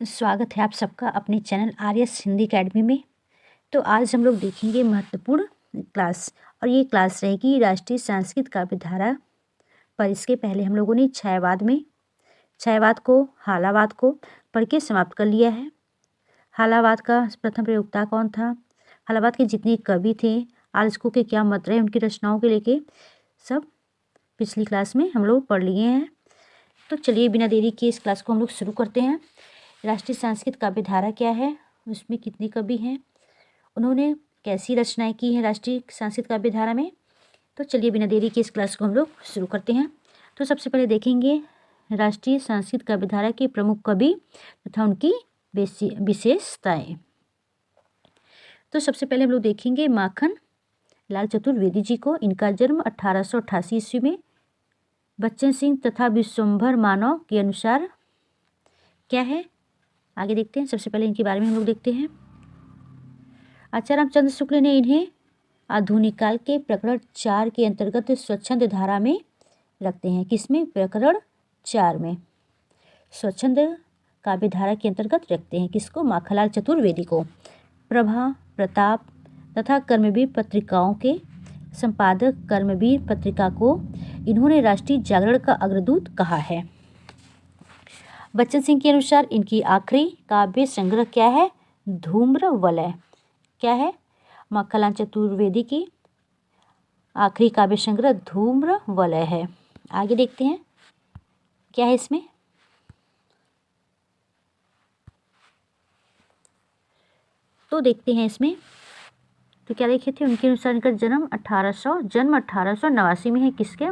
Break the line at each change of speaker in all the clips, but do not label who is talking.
स्वागत है आप सबका अपने चैनल आर्यस हिंदी अकेडमी में। तो आज हम लोग देखेंगे महत्वपूर्ण क्लास, और ये क्लास रहेगी राष्ट्रीय संस्कृत काव्यधारा। पर इसके पहले हम लोगों ने छायावाद को हालावाद को पढ़ के समाप्त कर लिया है। हालावाद का प्रथम प्रयोक्ता कौन था, हालावाद के जितने कवि थे, आलोचकों के क्या मत रहे, उनकी रचनाओं के लेके सब पिछली क्लास में हम लोग पढ़ लिए हैं। तो चलिए बिना देरी के इस क्लास को हम लोग शुरू करते हैं। राष्ट्रीय संस्कृत काव्यधारा क्या है, उसमें कितने कवि हैं, उन्होंने कैसी रचनाएं की हैं राष्ट्रीय संस्कृत काव्यधारा में। तो चलिए बिना देरी के इस क्लास को हम लोग शुरू करते हैं। तो सबसे पहले देखेंगे राष्ट्रीय संस्कृत काव्यधारा के प्रमुख कवि तथा उनकी विशेषताएं। तो सबसे पहले हम लोग देखेंगे माखन लाल चतुर्वेदी जी को। इनका जन्म 1888 ईस्वी में बच्चन सिंह तथा विश्वंभर मानव के अनुसार क्या है, आगे देखते हैं। सबसे पहले इनके बारे में हम लोग देखते हैं। आचार्य रामचंद्र शुक्ल ने इन्हें आधुनिक काल के प्रकरण 4 के अंतर्गत स्वच्छंद धारा में रखते हैं। किसमें? प्रकरण 4 में स्वच्छंद काव्य धारा के अंतर्गत रखते हैं। किसको? माखनलाल चतुर्वेदी को। प्रभा, प्रताप तथा कर्मवीर पत्रिकाओं के संपादक कर्मवीर पत्रिका को इन्होंने राष्ट्रीय जागरण का अग्रदूत कहा है। बच्चन सिंह के अनुसार इनकी आखिरी काव्य संग्रह क्या है? धूम्रवलय। क्या है? माखनलाल चतुर्वेदी की आखिरी काव्य संग्रह धूम्रवलय है। आगे देखते हैं क्या है इसमें। तो देखते हैं इसमें तो क्या देखे थे, उनके अनुसार इनका जन्म 1889 में है। किसके?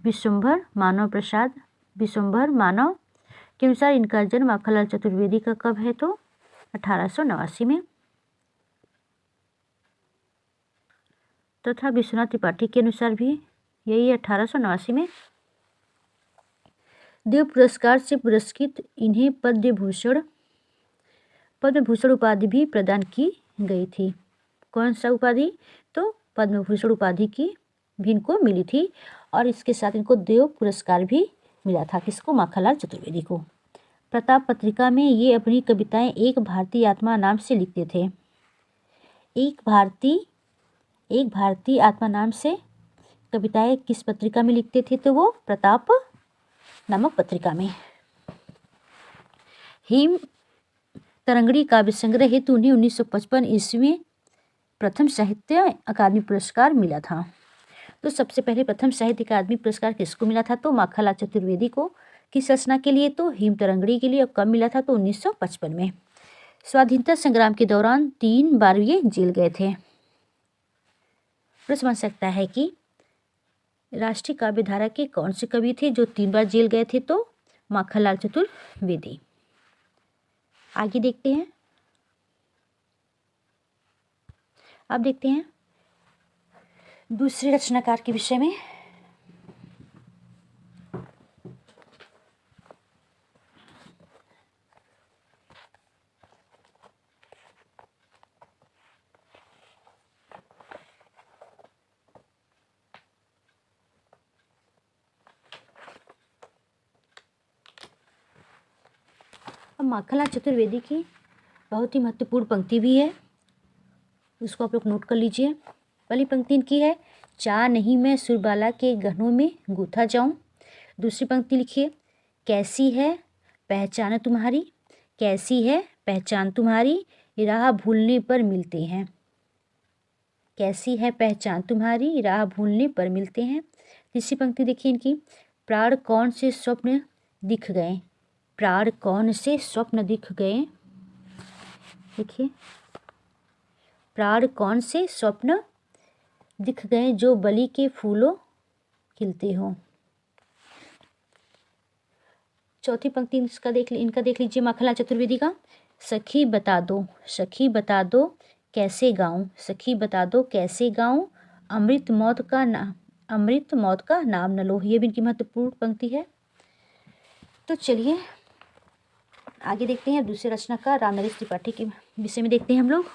विश्वंभर मानव के अनुसार इनका जन्म माखनलाल चतुर्वेदी का कब है? तो 1889 में। तथा विश्वनाथ त्रिपाठी के अनुसार भी यही 1889 में। देव पुरस्कार से पुरस्कृत इन्हें पद्म भूषण उपाधि भी प्रदान की गई थी। कौन सा उपाधि? तो पद्म भूषण उपाधि की भी इनको मिली थी, और इसके साथ इनको देव पुरस्कार भी मिला था। किसको? माखनलाल चतुर्वेदी को। प्रताप पत्रिका में ये अपनी कविताएं एक भारतीय आत्मा नाम से लिखते थे। एक भारतीय आत्मा नाम से कविताएं किस पत्रिका में लिखते थे? तो वो प्रताप नामक पत्रिका में। हिम तरंगड़ी काव्य संग्रह हेतु उन्हें 1955 ईस्वी में प्रथम साहित्य अकादमी पुरस्कार मिला था। तो सबसे पहले प्रथम साहित्य अकादमी पुरस्कार किसको मिला था? तो माखनलाल चतुर्वेदी को। किस रचना के लिए? तो हिम तरंगड़ी के लिए। और कब मिला था? तो 1955 में। स्वाधीनता संग्राम के दौरान 3 बार ये जेल गए थे। प्रश्न बन सकता है कि राष्ट्रीय काव्यधारा के कौन से कवि थे जो 3 बार जेल गए थे? तो माखनलाल चतुर्वेदी। आगे देखते हैं। अब देखते हैं दूसरे रचनाकार के विषय में। अब माखनलाल चतुर्वेदी की बहुत ही महत्वपूर्ण पंक्ति भी है, उसको आप लोग नोट कर लीजिए। पहली पंक्ति इनकी है, चाह नहीं मैं सुरबाला के गहनों में गूथा जाऊं। दूसरी पंक्ति लिखिए, कैसी है पहचान तुम्हारी, कैसी है पहचान तुम्हारी, राह भूलने पर मिलते हैं। कैसी है पहचान तुम्हारी, राह भूलने पर मिलते हैं। तीसरी पंक्ति देखिए इनकी, प्राण कौन से स्वप्न दिख गए, प्राण कौन से स्वप्न दिख गए। देखिए, प्राण कौन से स्वप्न दिख गए जो बलि के फूलों खिलते हो। चौथी पंक्ति इनका देख लीजिए माखनलाल चतुर्वेदी का, सखी बता दो कैसे गाऊं, सखी बता दो कैसे गाऊं, अमृत मौत का नाम न लो। ये भी इनकी महत्वपूर्ण पंक्ति है। तो चलिए आगे देखते हैं दूसरे रचनाकार रामनरेश त्रिपाठी के विषय में देखते हैं हम लोग।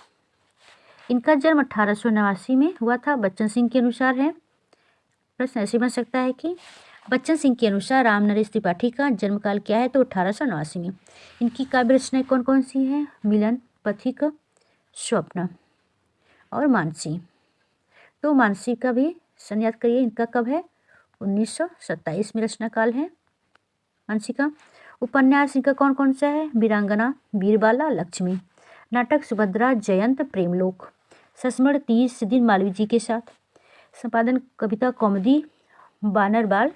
इनका जन्म 1889 में हुआ था, बच्चन सिंह के अनुसार है। प्रश्न ऐसे बन सकता है कि बच्चन सिंह के अनुसार राम नरेश त्रिपाठी का जन्मकाल क्या है, तो 1889 में। इनकी काव्य रचनाएं कौन कौन सी हैं? मिलन, पथिक, स्वप्न और मानसी। तो मानसी का भी सन याद करिए, इनका कब है? 1927 में रचना काल है मानसी का। उपन्यास इनका कौन कौन सा है? वीरांगना, बीरबाला, लक्ष्मी। नाटक सुभद्रा, जयंत, प्रेमलोक। संस्मरण 30 दिन मालवीय जी के साथ। संपादन कविता कौमुदी, बानर बाल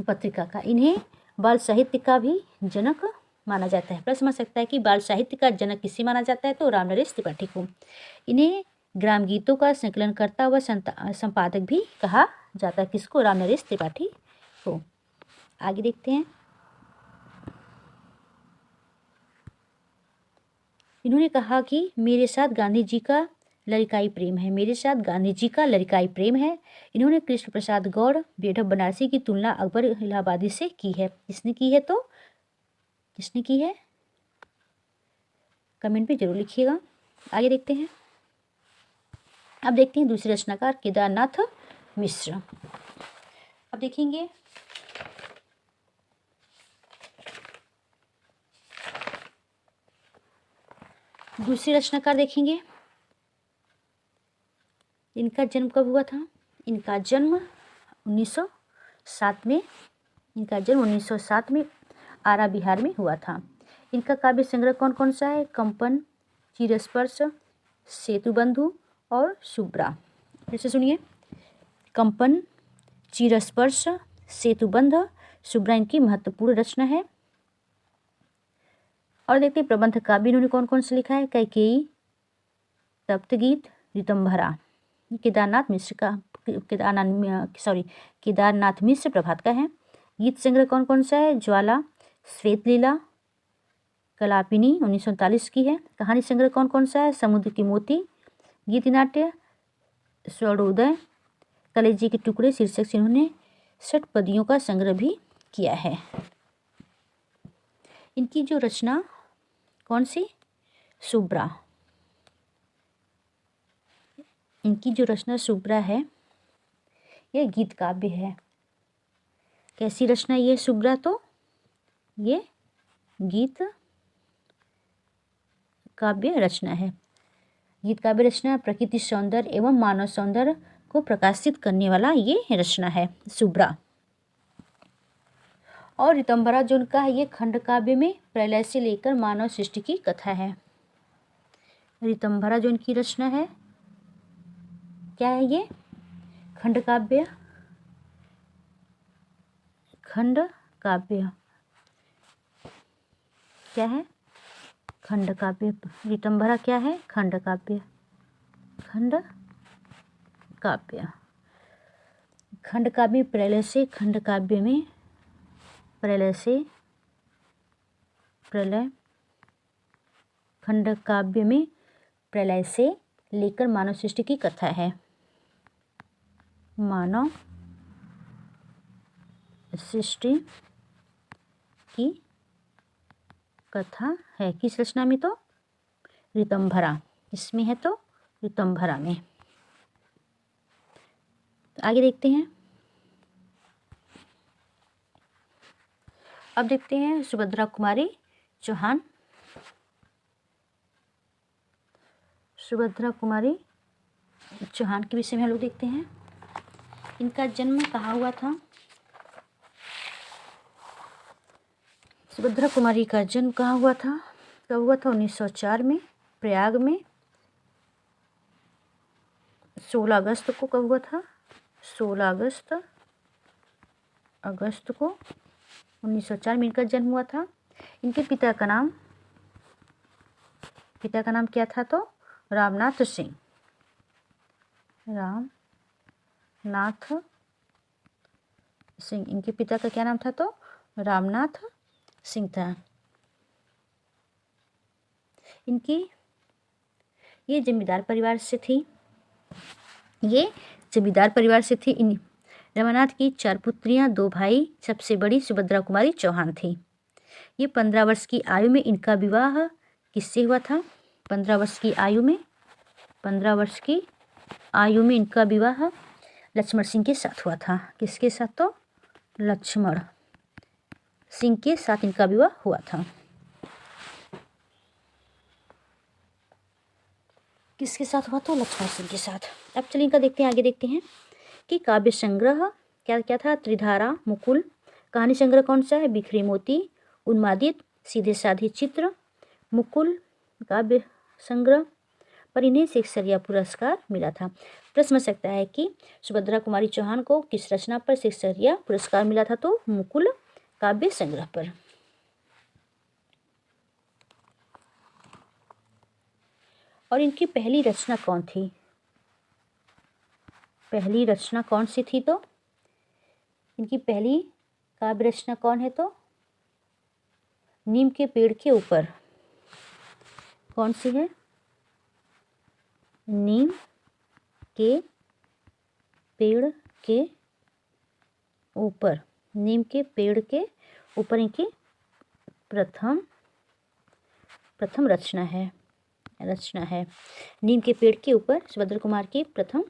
पत्रिका का। इन्हें बाल साहित्य का भी जनक माना जाता है। प्रश्न समझ सकता है कि बाल साहित्य का जनक किसे माना जाता है, तो राम नरेश त्रिपाठी को। इन्हें ग्राम गीतों का संकलनकर्ता व संपादक भी कहा जाता है। किसको? राम नरेश त्रिपाठी को। आगे देखते हैं। इन्होंने कहा कि मेरे साथ गांधी जी का लड़काई प्रेम है, मेरे साथ गांधी जी का लड़काई प्रेम है। इन्होंने कृष्ण प्रसाद गौड़, बेढब बनारसी की तुलना अकबर इलाहाबादी से की है। किसने की है? तो किसने की है? कमेंट पे जरूर लिखिएगा। आगे देखते हैं। अब देखते हैं दूसरे रचनाकार केदारनाथ मिश्र। अब देखेंगे दूसरे रचनाकार देखेंगे। इनका जन्म कब हुआ था? इनका जन्म 1907 में। इनका जन्म 1907 में आरा बिहार में हुआ था। इनका काव्य संग्रह कौन कौन सा है? कंपन, चिरस्पर्श, सेतुबंधु और शुभ्रा। फिर से सुनिए। कंपन, चिरस्पर्श, सेतुबंध, शुभ्रा इनकी महत्वपूर्ण रचना है। और देखते हैं प्रबंध काव्य इन्होंने कौन कौन से लिखा है? कैकेयी, तप्तगीत, ऋतंभरा। केदारनाथ मिश्र का केदारनाथ मिश्र प्रभात का है। गीत संग्रह कौन कौन सा है? ज्वाला, श्वेत लीला, कलापिनी 1939 की है। कहानी संग्रह कौन कौन सा है? समुद्र की मोती, गीत नाट्य, स्वर्णोदय, कलेजी के टुकड़े शीर्षक से इन्होंने षटपदियों का संग्रह भी किया है। इनकी जो रचना कौन सी? शुभ्रा। इनकी जो रचना शुभ्रा है यह गीत काव्य है। कैसी रचना ये शुभ्रा? तो ये गीत काव्य रचना है। गीत काव्य रचना प्रकृति सौंदर्य एवं मानव सौंदर्य को प्रकाशित करने वाला ये रचना है शुभ्रा। और ऋतंभरा जो उनका है ये खंड काव्य में प्रलय से लेकर मानव सृष्टि की कथा है। ऋतंभरा जो इनकी रचना है क्या है? ये खंड काव्य। खंड काव्य क्या है? खंड काव्य। ऋतंभरा क्या है? खंड काव्य। खंड काव्य। खंड काव्य प्रलय से खंड काव्य में प्रलय से प्रलय खंड काव्य में प्रलय से लेकर मानव सृष्टि की कथा है। मानव सृष्टि की कथा है। किस रचना में? तो ऋतंभरा। इसमें है तो ऋतंभरा में। आगे देखते हैं। अब देखते हैं सुभद्रा कुमारी चौहान। सुभद्रा कुमारी चौहान के विषय में हम लोग देखते हैं। इनका जन्म कहाँ हुआ था? सुभद्रा कुमारी का जन्म कहाँ हुआ था? कब हुआ था? 1904 में प्रयाग में। 16 अगस्त को कब हुआ था? 16 अगस्त को 1904 में इनका जन्म हुआ था। इनके पिता का नाम क्या था? तो रामनाथ सिंह। रामनाथ सिंह इनके पिता का क्या नाम था? तो रामनाथ सिंह था। इनकी ये जमींदार परिवार से थी। रमानाथ की 4 पुत्रियां, 2 भाई। सबसे बड़ी सुभद्रा कुमारी चौहान थी। ये 15 वर्ष की आयु में इनका विवाह किससे हुआ था? 15 वर्ष की आयु में इनका विवाह लक्ष्मण सिंह के साथ हुआ था। किसके साथ? तो लक्ष्मण सिंह के साथ इनका विवाह हुआ था। किसके साथ हुआ? तो लक्ष्मण सिंह के साथ। अब चलिए इनका देखते हैं, आगे देखते हैं कि काव्य संग्रह क्या क्या था। त्रिधारा, मुकुल। कहानी संग्रह कौन सा है? बिखरे मोती, उन्मादित, सीधे साधे चित्र। मुकुल काव्य संग्रह पर इन्हें शेक्सपियर पुरस्कार मिला था। प्रश्न सकता है कि सुभद्रा कुमारी चौहान को किस रचना पर शेक्सपियर पुरस्कार मिला था? तो मुकुल काव्य संग्रह पर। और इनकी पहली रचना कौन थी? पहली रचना कौन सी थी? तो इनकी पहली काव्य रचना कौन है? तो नीम के पेड़ के ऊपर। कौन सी है? नीम के पेड़ के ऊपर। नीम के पेड़ के ऊपर इनकी प्रथम रचना है। नीम के पेड़ के ऊपर सुभद्रा कुमार की प्रथम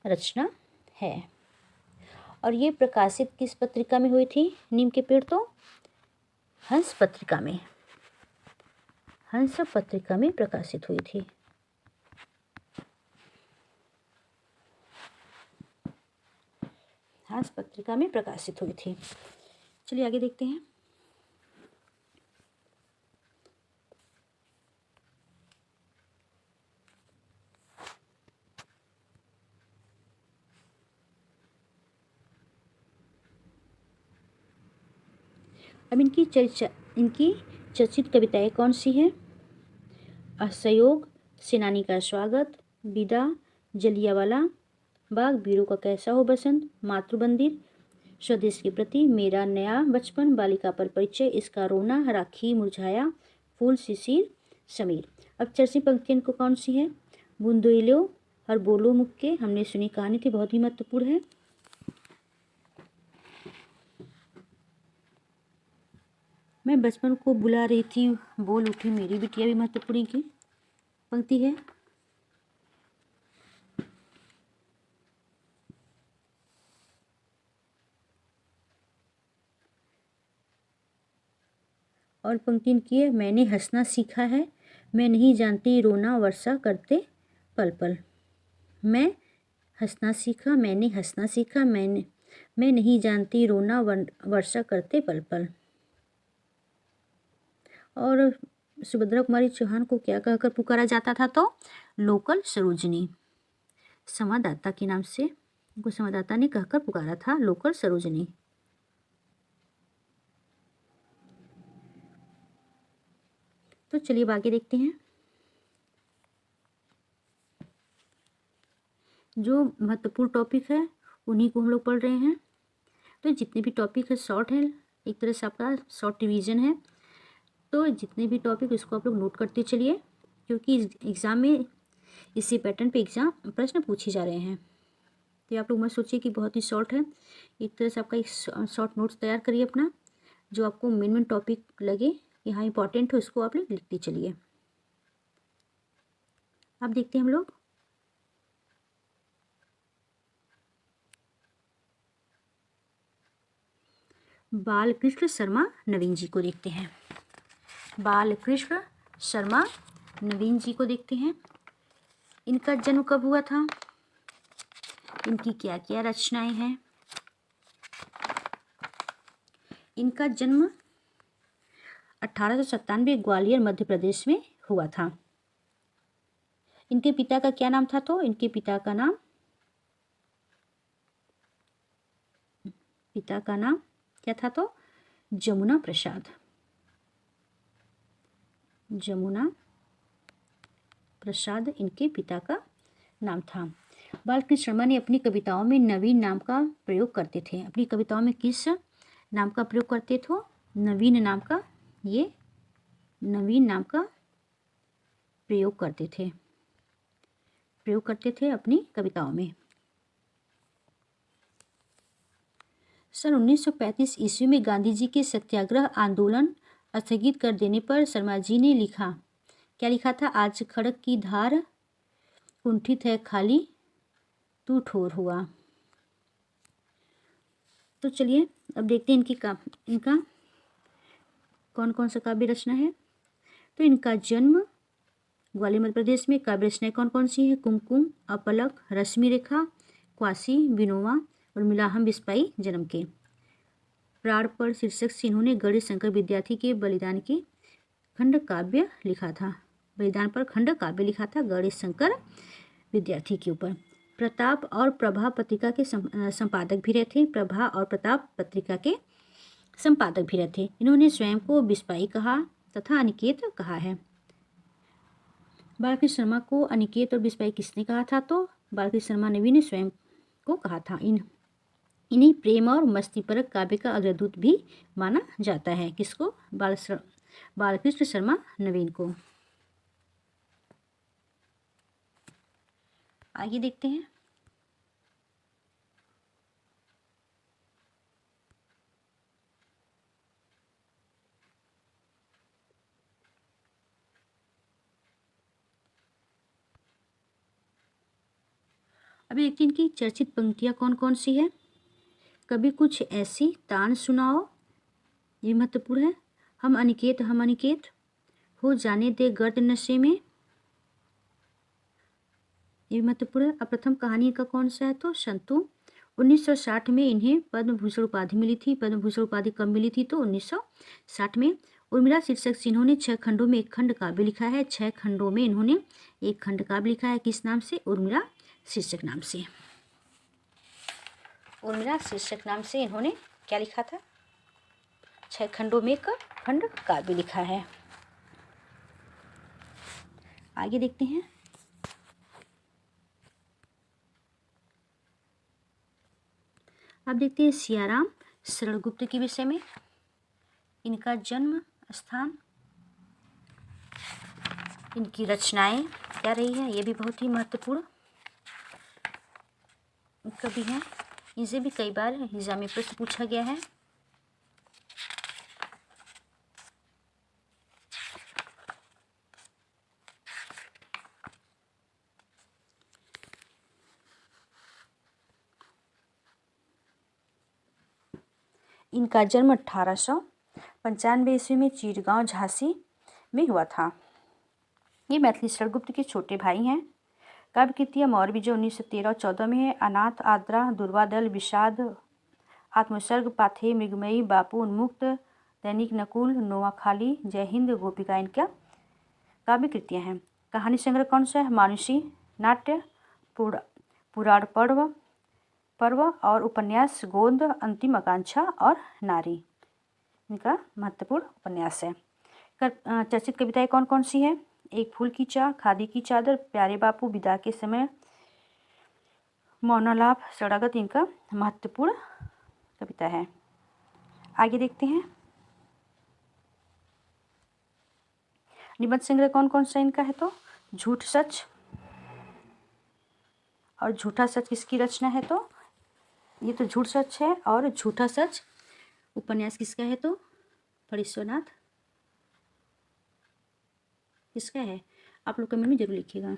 रचना है। और ये प्रकाशित किस पत्रिका में हुई थी? नीम के पेड़ तो हंस पत्रिका में। हंस पत्रिका में प्रकाशित हुई थी। हंस पत्रिका में प्रकाशित हुई थी। चलिए आगे देखते हैं। अब इनकी चर्चित कविताएं कौन सी हैं? असहयोग, सेनानी का स्वागत, विदा, जलियांवाला बाग, वीरों का कैसा हो बसंत, मातृबंदिर, स्वदेश के प्रति, मेरा नया बचपन, बालिका पर परिचय, इसका रोना, राखी मुरझाया, फूल शिशिर समीर। अब चर्चित पंक्तियां इनको कौन सी है? बूंदेलो हर बोलो मुख के, हमने सुनी कहानी थी, बहुत ही महत्वपूर्ण है। मैं बचपन को बुला रही थी, बोल उठी मेरी बिटिया, भी महत्वपूर्ण की पंक्ति है। और पंक्ति की है, मैंने हंसना सीखा है, मैं नहीं जानती रोना वर्षा करते पल पल। मैं हंसना सीखा, मैंने हंसना सीखा, मैं नहीं जानती रोना वर्षा करते पल पल। और सुभद्रा कुमारी चौहान को क्या कहकर पुकारा जाता था? तो लोकल सरोजनी। संवाददाता के नाम से उनको संवाददाता ने कहकर पुकारा था, लोकल सरोजनी। तो चलिए आगे देखते हैं। जो महत्वपूर्ण टॉपिक है उन्हीं को हम लोग पढ़ रहे हैं। तो जितने भी टॉपिक है शॉर्ट है, एक तरह से आपका शॉर्ट रिवीजन है। तो जितने भी टॉपिक इसको आप लोग नोट करते चलिए, क्योंकि एग्ज़ाम में इसी पैटर्न पे एग्जाम प्रश्न पूछे जा रहे हैं। तो आप लोग मत सोचिए कि बहुत ही शॉर्ट है, एक तरह से आपका एक शॉर्ट नोट्स तैयार करिए अपना, जो आपको मेन टॉपिक लगे यहाँ इंपॉर्टेंट हो, उसको आप लोग लिखते चलिए। अब देखते हैं हम लोग बालकृष्ण शर्मा नवीन जी को देखते हैं। बालकृष्ण शर्मा नवीन जी को देखते हैं। इनका जन्म कब हुआ था? इनकी क्या क्या रचनाएं हैं? इनका जन्म 1897 ग्वालियर मध्य प्रदेश में हुआ था। इनके पिता का क्या नाम था? तो इनके पिता का नाम क्या था? तो जमुना प्रसाद। जमुना प्रसाद इनके पिता का नाम था। बालकृष्ण शर्मा ने अपनी कविताओं में नवीन नाम का प्रयोग करते थे। अपनी कविताओं में किस नाम का प्रयोग करते थे? नवीन नाम का, ये नवीन नाम का प्रयोग करते थे अपनी कविताओं में। सन 1935 ईस्वी में गांधी जी के सत्याग्रह आंदोलन स्थगित कर देने पर शर्मा जी ने लिखा, क्या लिखा था? आज खड़क की धार कुंठित है खाली, तू ठोर हुआ। तो चलिए अब देखते हैं इनका कौन कौन सा काव्य रचना है। तो इनका जन्म ग्वालियर मध्य प्रदेश में। काव्य रचनाएं कौन कौन सी है? कुमकुम, अपलक, रश्मि रेखा, क्वासी, विनोवा और मिलाहम बिस्पाई जन्म के। प्राणपण शीर्षक से इन्होंने गणेश शंकर विद्यार्थी के बलिदान के खंड काव्य लिखा था। बलिदान पर खंड काव्य लिखा था गणेश शंकर विद्यार्थी के ऊपर। प्रताप और प्रभा पत्रिका के संपादक भी रहे थे। प्रभा और प्रताप पत्रिका के संपादक भी रहे थे। इन्होंने स्वयं को बिस्पाई कहा तथा अनिकेत कहा है। बालकृष्ण शर्मा को अनिकेत और बिस्पाई किसने कहा था? तो बालकृष्ण शर्मा नवीन ने स्वयं को कहा था। इन्हीं प्रेम और मस्तीपरक काव्य का अग्रदूत भी माना जाता है। किसको? बालकृष्ण शर्मा नवीन को। आगे देखते हैं। अभी देखते हैं इनकी चर्चित पंक्तियाँ कौन कौन सी है। कभी कुछ ऐसी तान सुनाओ, ये महत्वपूर्ण है। हम अनिकेत हो जाने दे गर्द नशे में, ये महत्वपूर्ण है। अब प्रथम कहानी का कौन सा है? तो संतु। 1960 में इन्हें पद्म भूषण उपाधि मिली थी। पद्म भूषण उपाधि कब मिली थी? तो 1960 में। उर्मिला शीर्षक से इन्होंने 6 खंडों में एक खंड काव्य लिखा है। 6 खंडों में इन्होंने एक खंड काव्य लिखा है। किस नाम से? उर्मिला शीर्षक नाम से। उर्मिला शीर्षक नाम से इन्होंने क्या लिखा था? 6 खंडों में एक खंड काव्य लिखा है। आगे देखते हैं। अब देखते हैं सियाराम शरण गुप्त के विषय में। इनका जन्म स्थान, इनकी रचनाएं क्या रही है, ये भी बहुत ही महत्वपूर्ण कवि हैं। इनसे भी कई बार एग्जाम में प्रश्न पूछा गया है। इनका जन्म 1895 ईस्वी में चीरगांव झांसी में हुआ था। ये मैथिली शरणगुप्त के छोटे भाई हैं। काव्य कृतियाँ मौर्य विजय 1913-14 में है। अनाथ, आद्रा, दुर्वादल, विषाद, आत्मसर्ग, पाथे, मृगमयी, बापू, उन्मुक्त, दैनिक नकुल, नोआखाली, जय हिंद, गोपिका इनका काव्य कृतियाँ हैं। कहानी संग्रह कौन सा है? मानुषी, नाट्य, पुराण पर्व और उपन्यास गोंद, अंतिम आकांक्षा और नारी इनका महत्वपूर्ण उपन्यास है। चर्चित कविताएं कौन कौन सी है? एक फूल की चाह, खादी की चादर, प्यारे बापू, विदा के समय, मौनालाप, सड़ागत इनका महत्वपूर्ण कविता है। आगे देखते हैं। निबंध संग्रह कौन कौन सा इनका है? तो झूठ सच और झूठा सच किसकी रचना है? तो ये तो झूठ सच है। और झूठा सच उपन्यास किसका है? तो फणीश्वरनाथ किसका है? आप लोग कमेंट में जरूर लिखिएगा।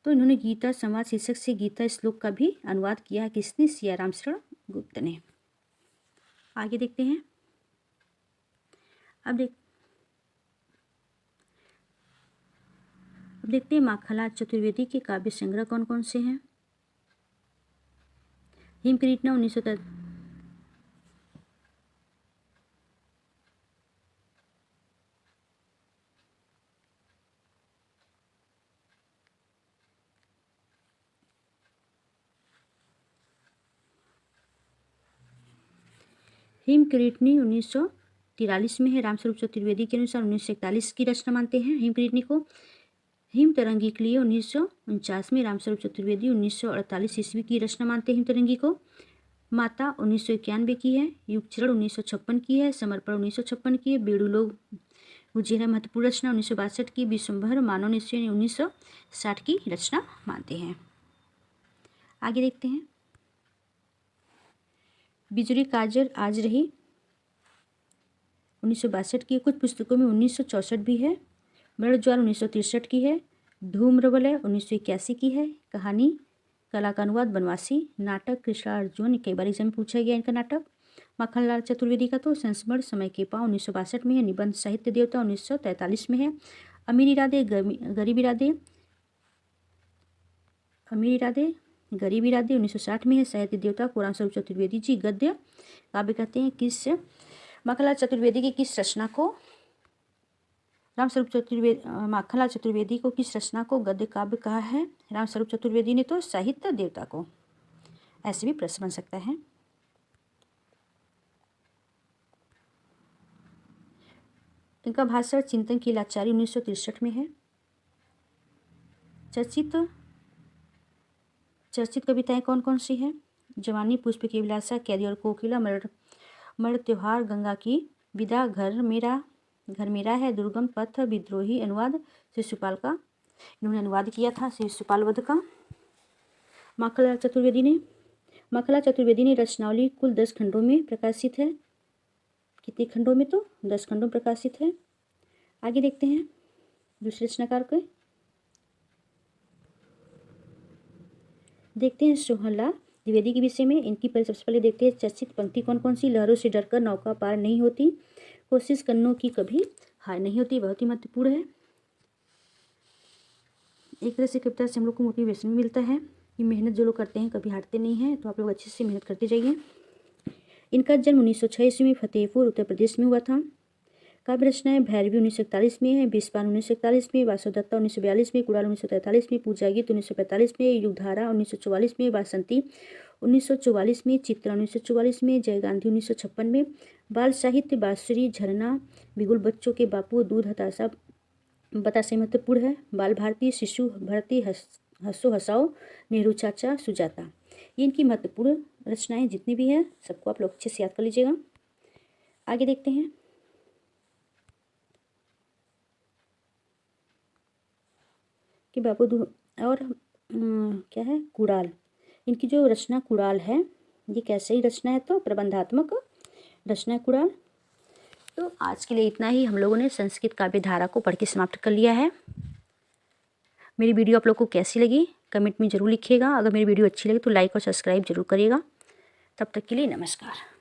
तो इन्होंने गीता संवाद शीर्षक से गीता श्लोक का भी अनुवाद किया है। किसने? सियाराम शरण गुप्त ने। आगे देखते हैं। अब देखते हैं माखनलाल चतुर्वेदी के काव्य संग्रह कौन कौन से हैं। हिमकिरीटना 1900 हिमकिरीटनी 1943 में है। रामस्वरूप चतुर्वेदी के अनुसार 1941 की रचना मानते हैं हिमकिरीटनी को। हिम तरंगी के लिए 1949 में, रामस्वरूप चतुर्वेदी 1948 ईस्वी की रचना मानते हैं हिमतरंगी को। माता 1991 की है। युगचरण 1956 की है। समर्पण 1956 की है। बेड़ू लोग उज्जैन महत्वपूर्ण रचना 1962 की। विश्वंभर मानव निश्चय 1960 की रचना मानते हैं। आगे देखते हैं। बिजुली काजर आज रही 1962 की है। कुछ पुस्तकों में 1964 भी है। मृड ज्वार 1963 की है। धूम्रवलय 1981 की है। कहानी कला का अनुवाद बनवासी, नाटक कृष्णा अर्जुन, कई बार एग्जाम में पूछा गया इनका नाटक। माखनलाल चतुर्वेदी का तो संस्मरण समय के पाँव 1962 में है। निबंध साहित्य देवता 1943 में है। अमीर इरादे गरीब इरादे गरीब इरादे 1960 में है। साहित्य देवता को रामस्वरूप चतुर्वेदी जी। गद्य काव्य कहते हैं किस माखनलाल चतुर्वेदी की किस रचना को माखनलाल चतुर्वेदी को किस रचना को गद्य काव्य कहा है? रामस्वरूप चतुर्वेदी ने तो साहित्य देवता को। ऐसे भी प्रश्न बन सकता है। इनका भाषण चिंतन की लाचारी 1963 में है। चर्चित कविताएं कौन कौन सी हैं? जवानी, पुष्प की विलासा, कैदी और कोकिला, मर्द त्योहार, गंगा की विदा, घर मेरा है, दुर्गम पथ, विद्रोही। अनुवाद शिशुपाल का, इन्होंने अनुवाद किया था शिशुपाल वध का। माखनलाल चतुर्वेदी ने रचनावली कुल 10 खंडों में प्रकाशित है। कितने खंडों में? तो 10 खंडों में प्रकाशित है। आगे देखते हैं दूसरे रचनाकार के। देखते हैं सोहनलाल द्विवेदी के विषय में। इनकी सबसे पहले देखते हैं चर्चित पंक्ति कौन कौन सी। लहरों से डरकर नौका पार नहीं होती, कोशिश करने की कभी हार नहीं होती। बहुत ही महत्वपूर्ण है। एक तरह से कविता से हम लोग को मोटिवेशन मिलता है कि मेहनत जो लोग करते हैं कभी हारते नहीं हैं। तो आप लोग अच्छे से मेहनत करते जाइए। इनका जन्म 1906 ईस्वी में फतेहपुर उत्तर प्रदेश में हुआ था। काव्य रचनाएं भैरवी 1941 में है, बिस्वान 1941 में, वासुदत्ता 1942 में, कुड़ाल 1943 में, पूजा गीत 1945 में, युगधारा 1944 में, वासंती 1944 में, चित्रा 1944 में, जय गांधी 1956 में। बाल साहित्य बांसुरी, झरना, बिगुल बच्चों के बापू, दूध, हताशा बतासे महत्वपूर्ण है। बाल भारती, शिशु भारती, हंसो हंसाओ, नेहरू चाचा, सुजाता। ये इनकी महत्वपूर्ण रचनाएं जितनी भी हैं सबको आप लोग अच्छे से याद कर लीजिएगा। आगे देखते हैं कि बापू और क्या है कुड़ाल। इनकी जो रचना कुड़ाल है ये कैसे ही रचना है? तो प्रबंधात्मक रचना कुड़ाल। तो आज के लिए इतना ही। हम लोगों ने संस्कृत काव्य धारा को पढ़ के समाप्त कर लिया है। मेरी वीडियो आप लोग को कैसी लगी कमेंट में ज़रूर लिखिएगा। अगर मेरी वीडियो अच्छी लगी तो लाइक और सब्सक्राइब जरूर करिएगा। तब तक के लिए नमस्कार।